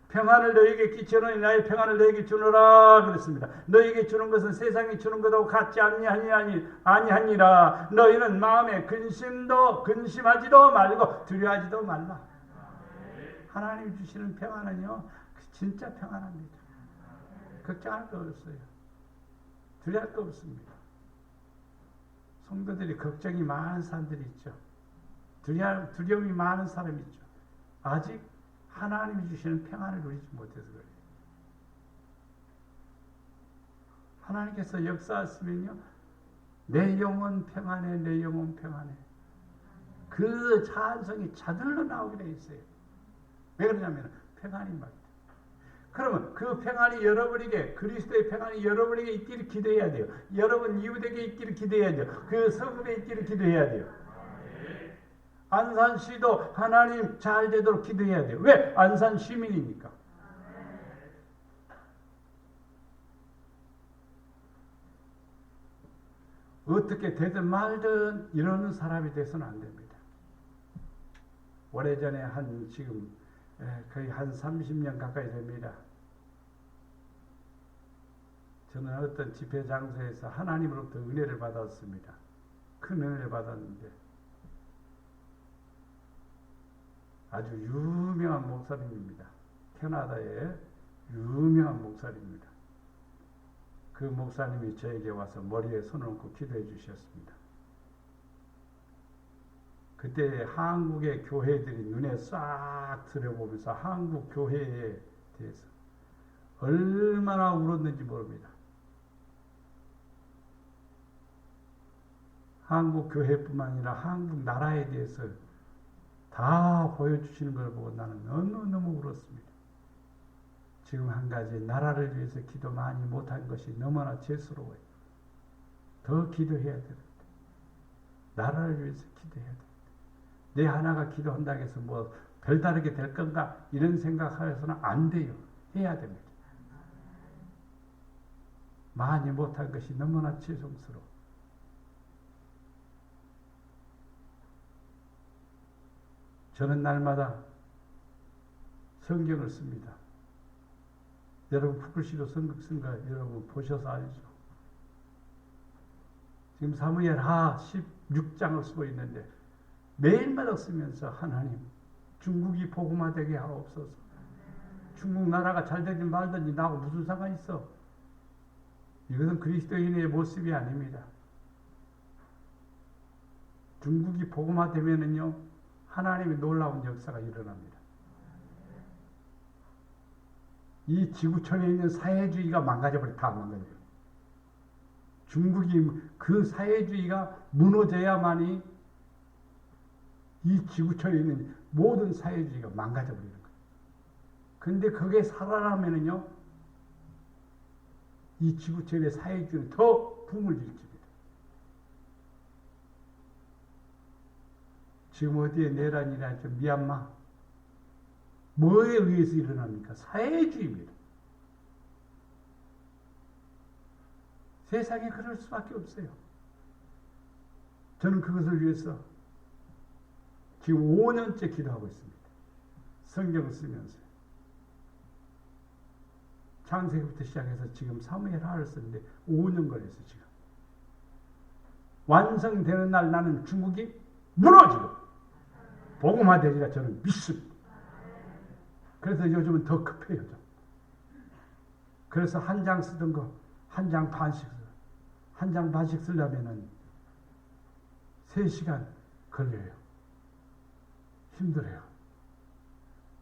평안을 너에게 끼치노니 나의 평안을 너에게 주노라 그랬습니다. 너에게 주는 것은 세상이 주는 것하고 같지 아니하니라. 너희는 마음에 근심하지도 말고 두려워하지도 말라. 하나님 주시는 평안은요 진짜 평안합니다. 걱정할 거 없어요. 두려울 거 없습니다. 성도들이 걱정이 많은 사람들이 있죠. 두려움이 많은 사람이 있죠. 아직 하나님이 주시는 평안을 누리지 못해서 그래요. 하나님께서 역사하시면요, 내 영혼 평안해, 내 영혼 평안해. 그 찬송이 자들로 나오게 돼 있어요. 왜 그러냐면 평안이 맞다. 그러면 그 평안이 여러분에게, 그리스도의 평안이 여러분에게 있기를 기도해야 돼요. 여러분 이웃에게 있기를 기도해야 돼요. 그 성읍에 있기를 기도해야 돼요. 안산시도 하나님 잘 되도록 기도해야 돼요. 왜? 안산 시민이니까. 어떻게 되든 말든 이러는 사람이 돼서는 안 됩니다. 오래전에 지금 거의 한 30년 가까이 됩니다. 저는 어떤 집회 장소에서 하나님으로부터 은혜를 받았습니다. 큰 은혜를 받았는데 아주 유명한 목사님입니다. 캐나다의 유명한 목사님입니다. 그 목사님이 저에게 와서 머리에 손을 얹고 기도해 주셨습니다. 그때 한국의 교회들이 눈에 싹 들여보면서 한국 교회에 대해서 얼마나 울었는지 모릅니다. 한국 교회뿐만 아니라 한국 나라에 대해서 다 보여주시는 걸 보고 나는 너무너무 울었습니다. 지금 한 가지 나라를 위해서 기도 많이 못한 것이 너무나 죄스러워요. 더 기도해야 됩니다. 나라를 위해서 기도해야 됩니다. 내 하나가 기도한다고 해서 뭐 별다르게 될 건가 이런 생각해서는 안 돼요. 해야 됩니다. 많이 못한 것이 너무나 죄송스러워. 저는 날마다 성경을 씁니다. 여러분 푸클시도 성경 쓴 거 여러분 보셔서 알죠. 지금 사무엘하 16장을 쓰고 있는데 매일마다 쓰면서 하나님 중국이 복음화되게 하옵소서. 중국 나라가 잘 되든 말든지 나하고 무슨 상관이 있어. 이것은 그리스도인의 모습이 아닙니다. 중국이 복음화되면은요 하나님의 놀라운 역사가 일어납니다. 이 지구촌에 있는 사회주의가 망가져버려. 다 망가져요. 중국이 그 사회주의가 무너져야만이 이 지구촌에 있는 모든 사회주의가 망가져버리는 거예요. 그런데 그게 살아나면은요 이 지구촌의 사회주의는 더 붐을 일으킵니다. 지금 어디에 내란이라죠? 미얀마. 뭐에 의해서 일어납니까? 사회주의입니다. 세상에 그럴 수밖에 없어요. 저는 그것을 위해서 지금 5년째 기도하고 있습니다. 성경을 쓰면서. 창세기부터 시작해서 지금 사무엘하를 쓰는데 5년 걸렸어요. 지금. 완성되는 날 나는 중국이 무너지고 복음화되리라 저는 믿습니다. 그래서 요즘은 더 급해요. 그래서 한 장 쓰던 거 한 장 반씩 한 장 반씩 쓰려면은 3시간 걸려요. 힘들어요.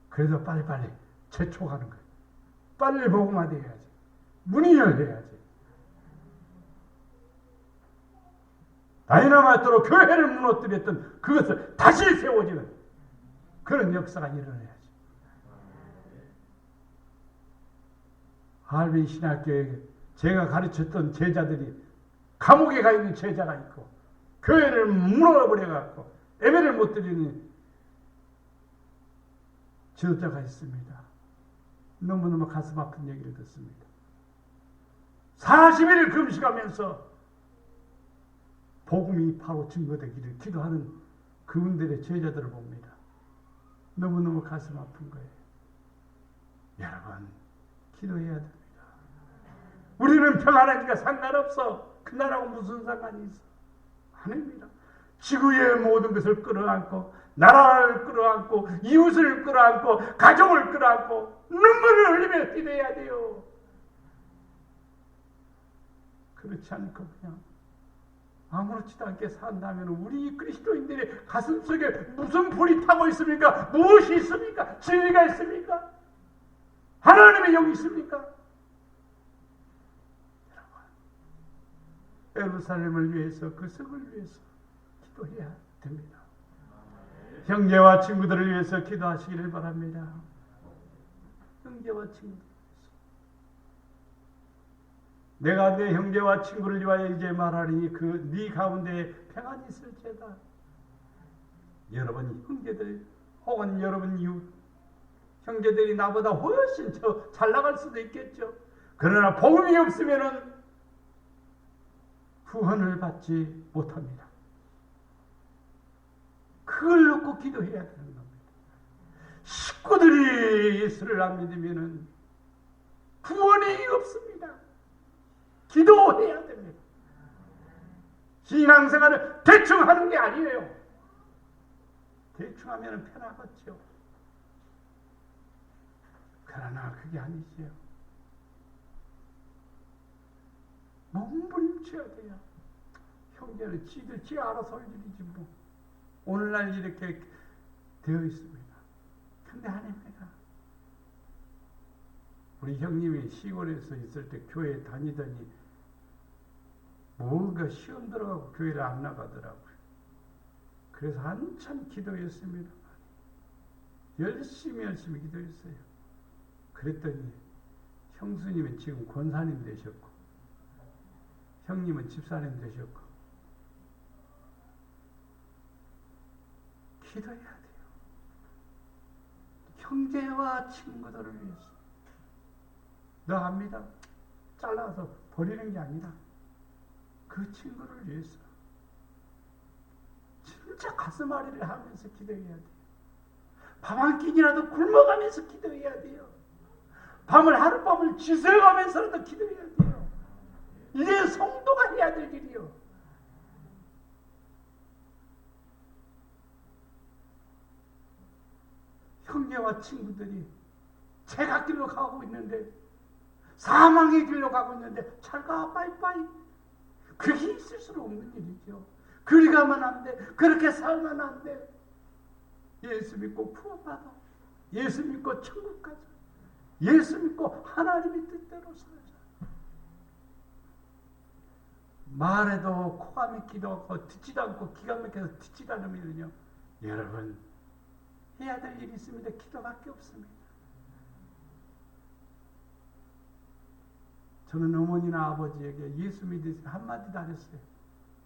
그래서 빨리빨리 재촉하는 거예요. 빨리 복음화돼야지. 문이 열려야지. 다이너마이트로 교회를 무너뜨렸던 그것을 다시 세워지는 그런 역사가 일어나야지. 할빈 신학교에 제가 가르쳤던 제자들이 감옥에 가 있는 제자가 있고 교회를 무너버려갖고 예배를 못 드리는 지도자가 있습니다. 너무너무 가슴 아픈 얘기를 듣습니다. 40일 금식하면서 복음이 바로 증거되기를 기도하는 그분들의 제자들을 봅니다. 너무너무 가슴 아픈 거예요. 여러분, 기도해야 됩니다. 우리는 평안하니까 상관없어. 그 나라하고 무슨 상관이 있어? 아닙니다. 지구의 모든 것을 끌어안고, 나라를 끌어안고, 이웃을 끌어안고, 가족을 끌어안고 눈물을 흘리며 기도해야 돼요. 그렇지 않고 그냥 아무렇지도 않게 산다면 우리 그리스도인들의 가슴속에 무슨 불이 타고 있습니까? 무엇이 있습니까? 진리가 있습니까? 하나님의 영이 있습니까? 예루살렘을 위해서, 그 성을 위해서 기도해야 됩니다. 형제와 친구들을 위해서 기도하시기를 바랍니다. 형제와 친구들. 내가 내 형제와 친구를 위하여 이제 말하리니 그 네 가운데 평안이 있을지어다. 여러분 형제들 혹은 여러분 이웃 형제들이 나보다 훨씬 잘 나갈 수도 있겠죠. 그러나 복음이 없으면은 구원을 받지 못합니다. 그걸 놓고 기도해야 되는 겁니다. 식구들이 예수를 안 믿으면은 구원이 없습니다. 기도해야 됩니다. 신앙생활을 대충 하는 게 아니에요. 대충 하면 편하겠죠. 그러나 그게 아니지요. 몸부림쳐야 돼요. 형제는 지 알아서 할 일이지 뭐. 오늘날 이렇게 되어 있습니다. 근데 아닙니다. 우리 형님이 시골에서 있을 때 교회 다니더니 뭔가 시험 들어가고 교회를 안 나가더라고요. 그래서 한참 기도했습니다. 열심히 기도했어요. 그랬더니 형수님은 지금 권사님 되셨고 형님은 집사님 되셨고 기도해야 돼요. 형제와 친구들을 위해서. 너 압니다. 잘라서 버리는 게 아니라 그 친구를 위해서 진짜 가슴앓이를 하면서 기도해야 돼요. 밤 한 끼니라도 굶어가면서 기도해야 돼요. 밤을 하룻밤을 지새워가면서라도 기도해야 돼요. 이게 성도가 해야 될 일이요. 형제와 친구들이 제각길로 가고 있는데 사망의 길로 가고 있는데 잘 가 빠이빠이. 그게 있을 수는 없는 일이죠. 그리 가면 안 돼. 그렇게 살면 안 돼. 예수 믿고 구원받아. 예수 믿고 천국 가자. 예수 믿고 하나님의 뜻대로 살자. 말해도 코가 막히도 않고 듣지도 않고 기가 막혀서 듣지도 않으면요. 여러분 해야 될 일이 있습니다. 기도밖에 없습니다. 저는 어머니나 아버지에게 예수 믿으시면 한마디도 안 했어요.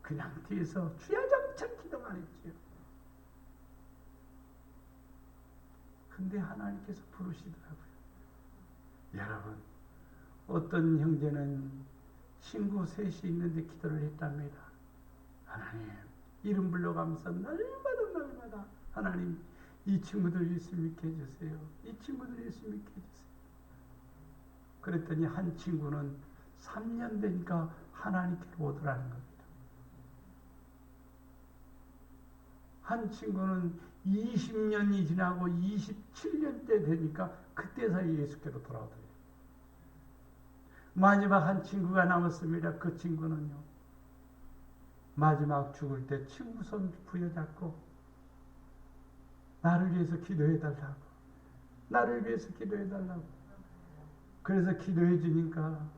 그냥 뒤에서 주야장창 기도만 했지요. 근데 하나님께서 부르시더라고요. 여러분, 어떤 형제는 친구 셋이 있는데 기도를 했답니다. 하나님, 이름 불러가면서 날마다 하나님, 이 친구들 예수 믿게 해주세요. 이 친구들 예수 믿게 해주세요. 그랬더니 한 친구는 3년 되니까 하나님께로 오더라는 겁니다. 한 친구는 20년이 지나고 27년째 되니까 그때서야 예수께로 돌아오더래요. 마지막 한 친구가 남았습니다. 그 친구는요. 마지막 죽을 때 친구 손 부여잡고 나를 위해서 기도해달라고. 나를 위해서 해달라고. 그래서 기도해 주니까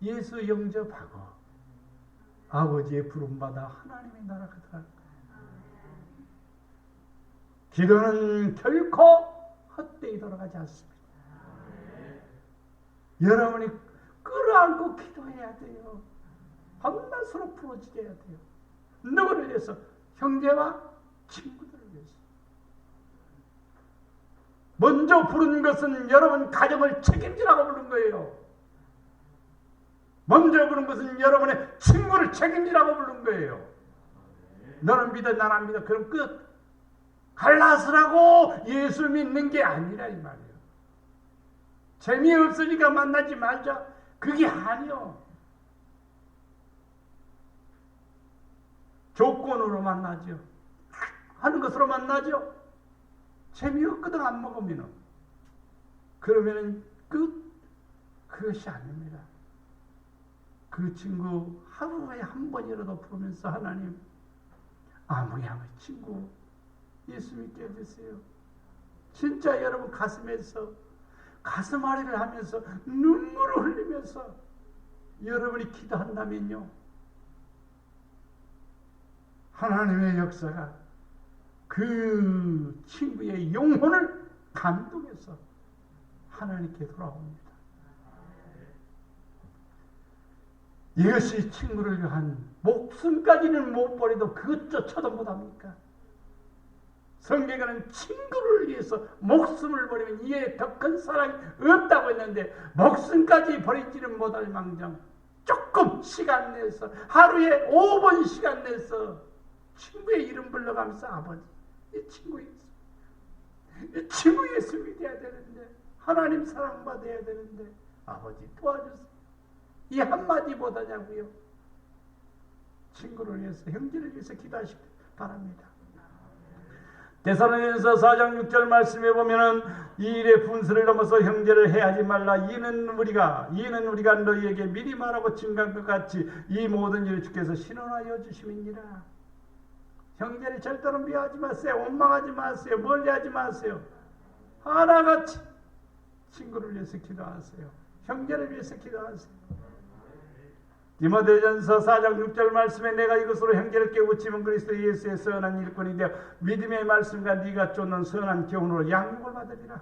예수 영접하고 아버지의 부름받아 하나님의 나라가 들어갈 거예요. 기도는 결코 헛되이 돌아가지 않습니다. 여러분이 끌어안고 기도해야 돼요. 밤낮으로 부러지게 해야 돼요. 누구를 위해서? 형제와 친구들을 위해서. 먼저 부른 것은 여러분 가정을 책임지라고 부른 거예요. 먼저 부른 것은 여러분의 친구를 책임지라고 부른 거예요. 너는 믿어 나는 안 믿어. 그럼 끝. 갈라서라고 예수 믿는 게 아니라 이 말이에요. 재미없으니까 만나지 말자. 그게 아니요. 조건으로 만나죠. 하는 것으로 만나죠. 재미없거든 안 먹으면. 그러면은 끝. 그것이 아닙니다. 그 친구 하루에 한 번이라도 부르면서 하나님 아무야의 친구 예수 믿게 해주세요. 진짜 여러분 가슴에서 가슴앓이를 하면서 눈물을 흘리면서 여러분이 기도한다면요. 하나님의 역사가 그 친구의 영혼을 감동해서 하나님께 돌아옵니다. 이것이 친구를 위한 목숨까지는 못 버려도 그것조차도 못합니까? 성경에는 친구를 위해서 목숨을 버리면 이에 더 큰 사랑이 없다고 했는데 목숨까지 버리지는 못할 망정 조금 시간 내서 하루에 5분 시간 내서 친구의 이름 불러가면서 아버지 이 친구 예수 이 친구 예수 믿어야 되는데 하나님 사랑받아야 되는데 아버지 도와주세요. 이 한마디 못하냐고요. 친구를 위해서 형제를 위해서 기도하시기 바랍니다. 데살로니가서 4장 6절 말씀에 보면은 이 일의 분수를 넘어서 형제를 해하지 말라. 이는 우리가 너희에게 미리 말하고 증거한 것 같이 이 모든 일을 주께서 신원하여 주심이니라. 형제를 절대로 미워하지 마세요. 원망하지 마세요. 멀리하지 마세요. 하나같이 친구를 위해서 기도하세요. 형제를 위해서 기도하세요. 디모데전서 4장 6절 말씀에 내가 이것으로 형제를 깨우치면 그리스도 예수의 선한 일꾼이 되어 믿음의 말씀과 네가 쫓는 선한 교훈으로 양육을 받으리라.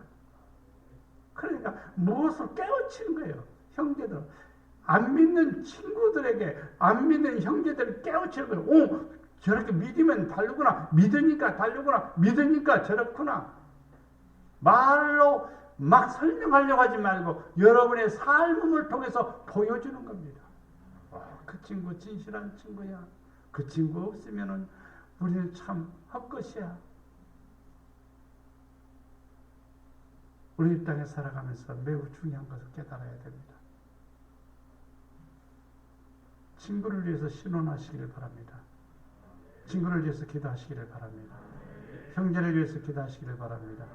그러니까 무엇을 깨우치는 거예요. 형제들 안 믿는 친구들에게 안 믿는 형제들을 깨우치는 거예요. 오, 저렇게 믿으면 다르구나. 믿으니까 다르구나. 믿으니까 저렇구나. 말로 막 설명하려고 하지 말고 여러분의 삶을 통해서 보여주는 겁니다. 그 친구 진실한 친구야. 그 친구 없으면은 우리는 참 헛것이야. 우리 이 땅에 살아가면서 매우 중요한 것을 깨달아야 됩니다. 친구를 위해서 신원하시기를 바랍니다. 친구를 위해서 기도하시기를 바랍니다. 형제를 위해서 기도하시기를 바랍니다.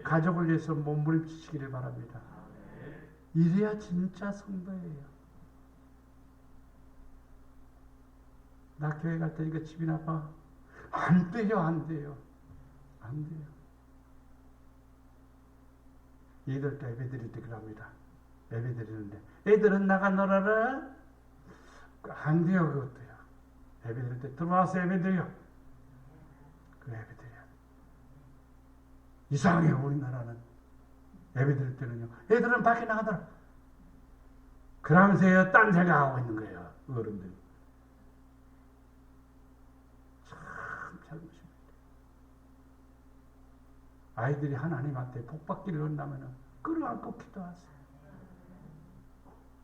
가족을 위해서 몸부림치시기를 바랍니다. 이래야 진짜 성도예요. 나 교회 갈 테니까 집이나 봐. 안 돼요, 안 돼요. 안 돼요. 얘들도 예배 드릴 때 그럽니다. 예배 드리는데 애들은 나가 놀아라. 안 돼요, 그것도요. 예배 드릴 때 들어와서 예배 드려. 그 예배 드려. 이상해요, 우리나라는. 예배 드릴 때는요. 애들은 밖에 나가더라. 그러면서 딴 생각하고 있는 거예요, 어른들이. 아이들이 하나님한테 복받기를 원하면 끌어안고 기도하세요.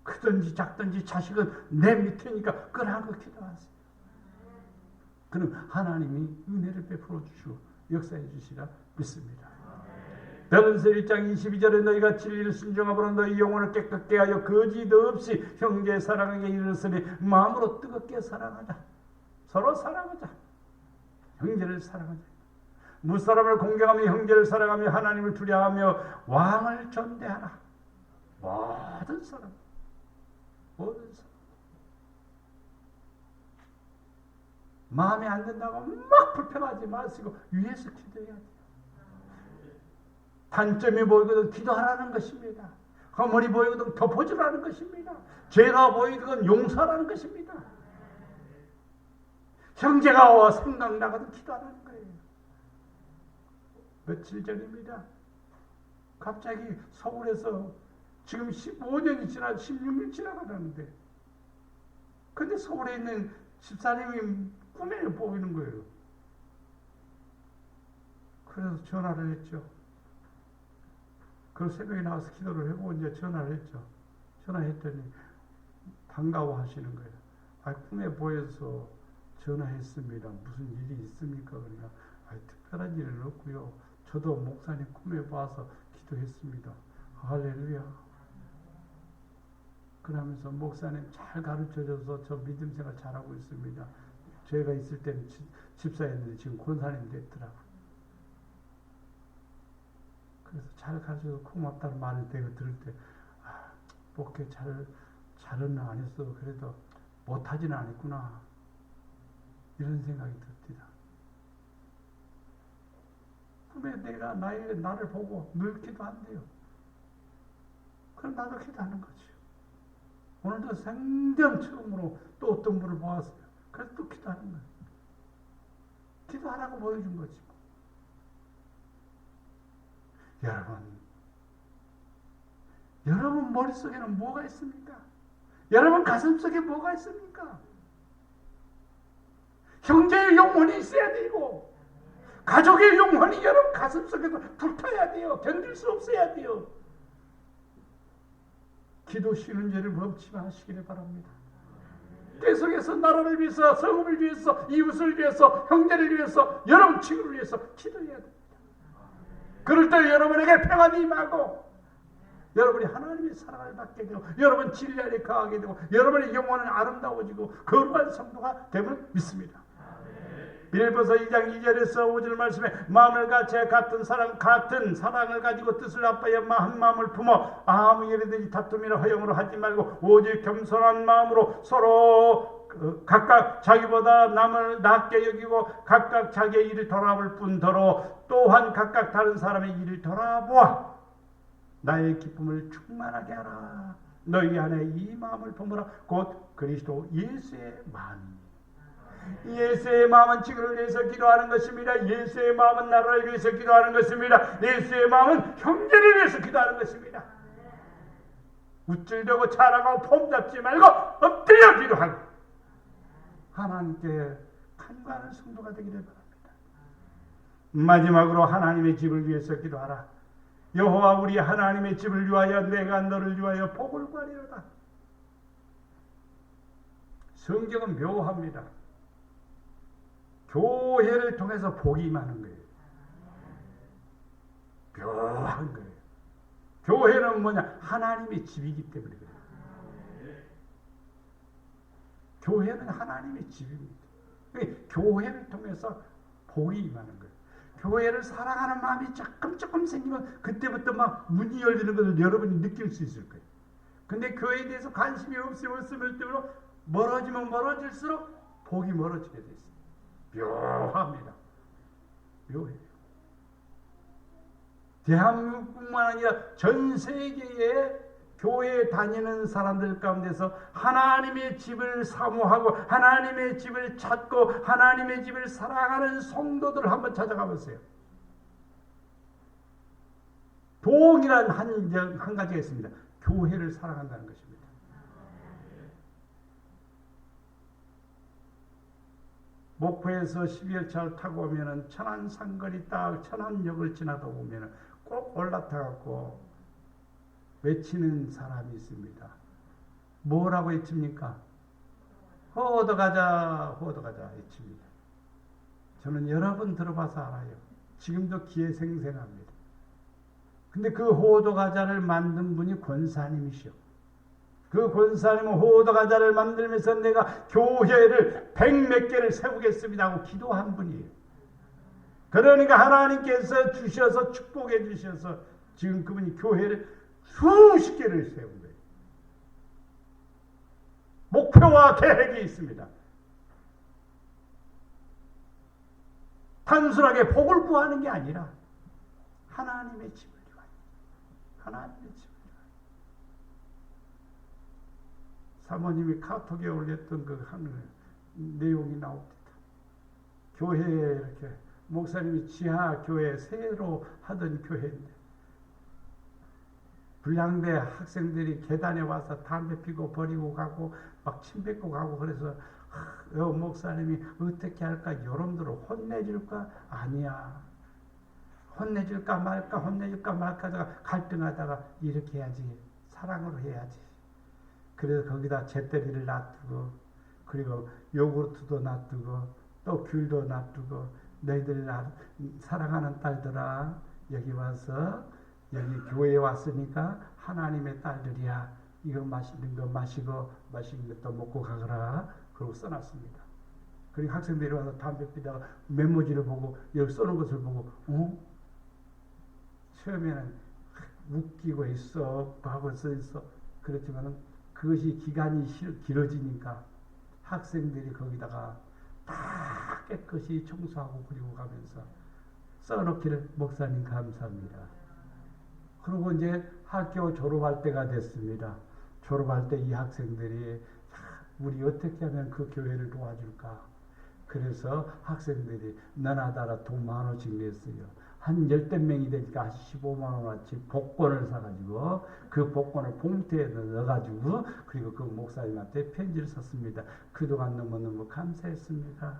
크든지 작든지 자식은 내 밑에니까 끌어안고 기도하세요. 그럼 하나님이 은혜를 베풀어 주시고 역사해 주시라 믿습니다. 베드로서 1장 22절에 너희가 진리를 순종함으로 너희 영혼을 깨끗게 하여 거짓 없이 형제의 사랑하게 이르렀으니 마음으로 뜨겁게 사랑하자. 서로 사랑하자. 형제를 사랑하자. 무사람을 공경하며 형제를 사랑하며 하나님을 두려워하며 왕을 존대하라. 모든 사람 마음에 안 든다고 막 불평하지 마시고 위에서 기도해야 돼요. 단점이 보이거든 기도하라는 것입니다. 허물이 보이거든 덮어주라는 것입니다. 죄가 보이거든 용서하라는 것입니다. 형제가 생각나거든 기도하라는 거예요. 며칠 전입니다. 갑자기 서울에서 지금 15년이 지나 16년 지나가는데 근데 서울에 있는 집사님이 꿈에 보이는 거예요. 그래서 전화를 했죠. 그 새벽에 나와서 기도를 하고 이제 전화를 했죠. 전화했더니 반가워하시는 거예요. 아, 꿈에 보여서 전화했습니다. 무슨 일이 있습니까? 그러니까 아, 특별한 일은 없고요. 저도 목사님 꿈에 봐서 기도했습니다. 할렐루야. 그러면서 목사님 잘 가르쳐줘서 저 믿음 생활 잘하고 있습니다. 제가 있을 때는 집사였는데 지금 권사님 됐더라고요. 그래서 잘 가르쳐서 고맙다는 말을 내가 들을 때, 아, 목회 잘은 안 했어. 그래도 못하지는 않았구나. 이런 생각이 듭니다. 꿈에 내가 나를 보고 늘 기도한대요. 그럼 나도 기도하는 거죠. 오늘도 생전 처음으로 또 어떤 분을 보았어요. 그래서 또 기도하는 거예요. 기도하라고 보여준 거지. 여러분 머릿속에는 뭐가 있습니까? 여러분 가슴속에 뭐가 있습니까? 형제의 영혼이 있어야 되고 가족의 영혼이 여러분 가슴속에도 불타야 돼요. 견딜 수 없어야 돼요. 기도 쉬는 죄를 범치 마시기를 바랍니다. 계속해서 나라를 위해서, 성읍을 위해서, 이웃을 위해서, 형제를 위해서, 여러분 친구를 위해서 기도해야 됩니다. 그럴 때 여러분에게 평안이 임하고 여러분이 하나님의 사랑을 받게 되고 여러분 진리 안에 거하게 되고 여러분의 영혼은 아름다워지고 거룩한 성도가 됨을 믿습니다. 빌립보서 2장 2절에서 5절 말씀에 마음을 같이 같은 사랑을 가지고 뜻을 합하여 한 마음을 품어 아무 일이든지 다툼이나 허용으로 하지 말고 오직 겸손한 마음으로 서로 각각 자기보다 남을 낮게 여기고 각각 자기의 일을 돌아볼 뿐더러 또한 각각 다른 사람의 일을 돌아보아 나의 기쁨을 충만하게 하라. 너희 안에 이 마음을 품으라. 곧 그리스도 예수의 마음입니다. 예수의 마음은 지구를 위해서 기도하는 것입니다. 예수의 마음은 나라를 위해서 기도하는 것입니다. 예수의 마음은 형제를 위해서 기도하는 것입니다. 우쭐대고 자랑하고 폼잡지 말고 엎드려 기도하고 하나님께 간구하는 성도가 되기를 바랍니다. 마지막으로 하나님의 집을 위해서 기도하라. 여호와 우리 하나님의 집을 위하여 내가 너를 위하여 복을 구하리로다. 성경은 묘합니다. 교회를 통해서 복이 임하는 거예요. 묘한 거예요. 교회는 뭐냐? 하나님의 집이기 때문에 그래요. 교회는 하나님의 집입니다. 교회를 통해서 복이 임하는 거예요. 교회를 사랑하는 마음이 조금 생기면 그때부터 막 문이 열리는 것을 여러분이 느낄 수 있을 거예요. 근데 교회에 대해서 관심이 없으면 때문에 멀어지면 멀어질수록 복이 멀어지게 돼 있어요. 묘합니다. 묘해요. 대한민국뿐만 아니라 전 세계의 교회에 다니는 사람들 가운데서 하나님의 집을 사모하고 하나님의 집을 찾고 하나님의 집을 사랑하는 성도들을 한번 찾아가 보세요. 동일한 한 가지가 있습니다. 교회를 사랑한다는 것입니다. 목포에서 12열차를 타고 오면은 천안상거리 딱 천안역을 지나다 보면은 꼭 올라타갖고 외치는 사람이 있습니다. 뭐라고 외칩니까? 호도 가자, 호도 가자 외칩니다. 저는 여러 번 들어봐서 알아요. 지금도 귀에 생생합니다. 근데 그 호도 가자를 만든 분이 권사님이시오. 그 권사님은 호도 가자를 만들면서 내가 교회를 100몇 개를 세우겠습니다 하고 기도한 분이에요. 그러니까 하나님께서 주셔서 축복해 주셔서 지금 그분이 교회를 수십 개를 세운 거예요. 목표와 계획이 있습니다. 단순하게 복을 구하는 게 아니라 하나님의 집을 위하여 하나님의 집을 사모님이 카톡에 올렸던 그 하늘 내용이 나옵니다. 교회에 이렇게 목사님이 지하 교회 새로 하던 교회인데 불량배 학생들이 계단에 와서 담배 피고 버리고 가고 막 침 뱉고 가고 그래서 목사님이 어떻게 할까 여러분들을 혼내줄까? 아니야. 혼내줄까 말까 하다가 갈등하다가 이렇게 해야지. 사랑으로 해야지. 그래서 거기다 잿더리를 놔두고 그리고 요구르트도 놔두고 또 귤도 놔두고 너희들 사랑하는 딸들아 여기 와서 여기 교회에 왔으니까 하나님의 딸들이야. 이거 맛있는 거 마시고 맛있는 것도 먹고 가거라. 그러고 써놨습니다. 그리고 학생들이 와서 담배 피다가 메모지를 보고 여기 써놓은 것을 보고 처음에는 웃기고 있어 하고 써있어. 그렇지만은 그것이 기간이 길어지니까 학생들이 거기다가 다 깨끗이 청소하고 그리고 가면서 써놓기를 목사님 감사합니다. 그리고 이제 학교 졸업할 때가 됐습니다. 졸업할 때 이 학생들이 우리 어떻게 하면 그 교회를 도와줄까? 그래서 학생들이 너나다라 돈 10,000원씩 냈어요. 한 10명이 되니까 15만 원어치 복권을 사가지고 그 복권을 봉투에 넣어가지고 그리고 그 목사님한테 편지를 썼습니다. 그동안 너무너무 감사했습니다.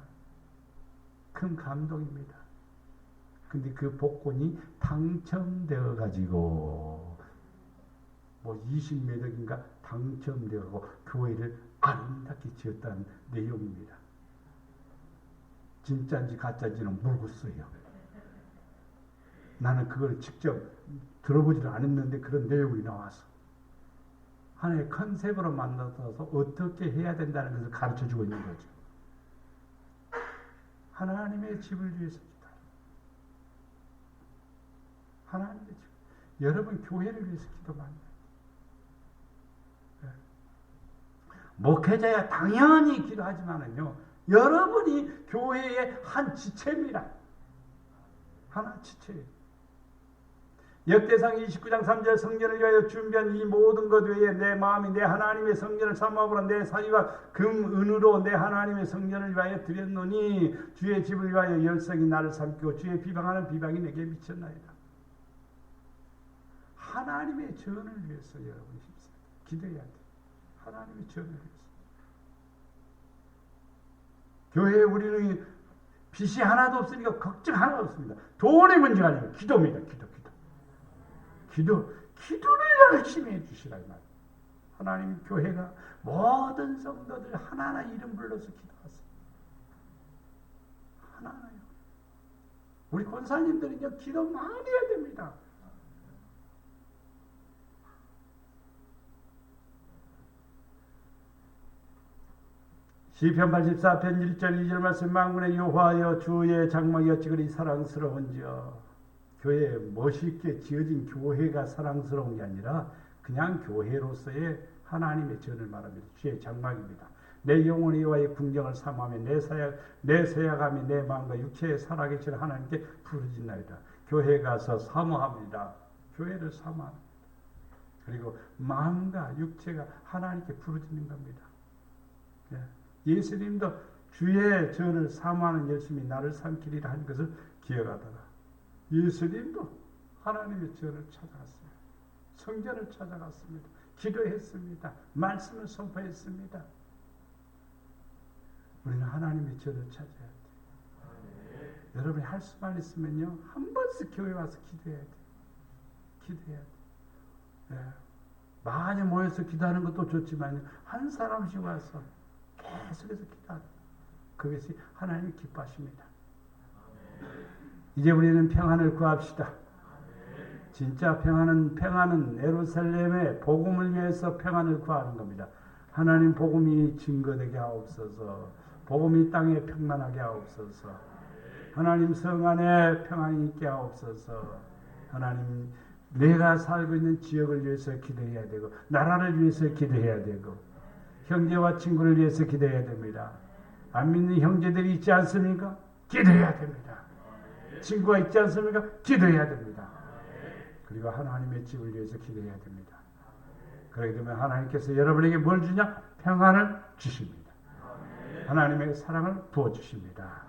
큰 감동입니다. 근데 그 복권이 당첨되어가지고 뭐 20몇 억인가 당첨되고 교회를 아름답게 지었다는 내용입니다. 진짜인지 가짜인지는 모르겠어요. 나는 그걸 직접 들어보지를 않았는데 그런 내용이 나와서 하나의 컨셉으로 만들어서 어떻게 해야 된다는 것을 가르쳐주고 있는 거죠. 하나님의 집을 위해서 기도하라. 하나님의 집. 여러분 교회를 위해서 기도 많이 해요. 목회자야 당연히 기도하지만은요. 여러분이 교회의 한 지체입니다. 하나 지체예요. 역대상 29장 3절 성전을 위하여 준비한 이 모든 것 외에 내 마음이 내 하나님의 성전을 삼아보라. 내 사위와 금 은으로 내 하나님의 성전을 위하여 드렸노니 주의 집을 위하여 열성이 나를 삼키고 주의 비방하는 비방이 내게 미쳤나이다. 하나님의 전을 위해서 여러분이 기도해야 돼요. 하나님의 전을 위해서. 교회에 우리는 빚이 하나도 없으니까 걱정 하나도 없습니다. 돈의 문제가 아니고 기도입니다. 기도를 열심히 해주시라 이 말. 하나님 교회가 모든 성도들 하나하나 이름 불러서 기도하세요. 하나하나요. 우리 권사님들은요 기도 많이 해야 됩니다. 시편 84편 1절 2절 말씀 만군의 여호와여 주의 장막이 어찌 그리 사랑스러운지요. 교회 멋있게 지어진 교회가 사랑스러운 게 아니라 그냥 교회로서의 하나님의 전을 말합니다. 주의 장막입니다. 내 영혼이 여호와의 궁정을 삼하며 내 서야감이 내 마음과 육체에 살아계신 하나님께 부르짖나이다. 교회 가서 사모합니다. 교회를 사모합니다. 그리고 마음과 육체가 하나님께 부르짖는 겁니다. 예수님도 주의 전을 사모하는 열심히 나를 삼키리라 한 것을 기억하더라. 예수님도 하나님의 전을 찾아갔습니다. 성전을 찾아갔습니다. 기도했습니다. 말씀을 선포했습니다. 우리는 하나님의 전을 찾아야 돼요. 여러분이 할 수만 있으면요 한 번씩 교회 와서 기도해야 돼요. 기도해야 돼요. 많이 모여서 기도하는 것도 좋지만 한 사람씩 와서 계속해서 기도하는 그것이 하나님이 기뻐하십니다. 이제 우리는 평안을 구합시다. 진짜 평안은 예루살렘의 복음을 위해서 평안을 구하는 겁니다. 하나님 복음이 증거되게 하옵소서. 복음이 땅에 평안하게 하옵소서. 하나님 성 안에 평안이 있게 하옵소서. 하나님 내가 살고 있는 지역을 위해서 기도해야 되고 나라를 위해서 기도해야 되고 형제와 친구를 위해서 기도해야 됩니다. 안 믿는 형제들이 있지 않습니까? 기도해야 됩니다. 친구가 있지 않습니까? 기도해야 됩니다. 그리고 하나님의 집을 위해서 기도해야 됩니다. 그렇게 되면 하나님께서 여러분에게 뭘 주냐? 평안을 주십니다. 하나님의 사랑을 부어주십니다.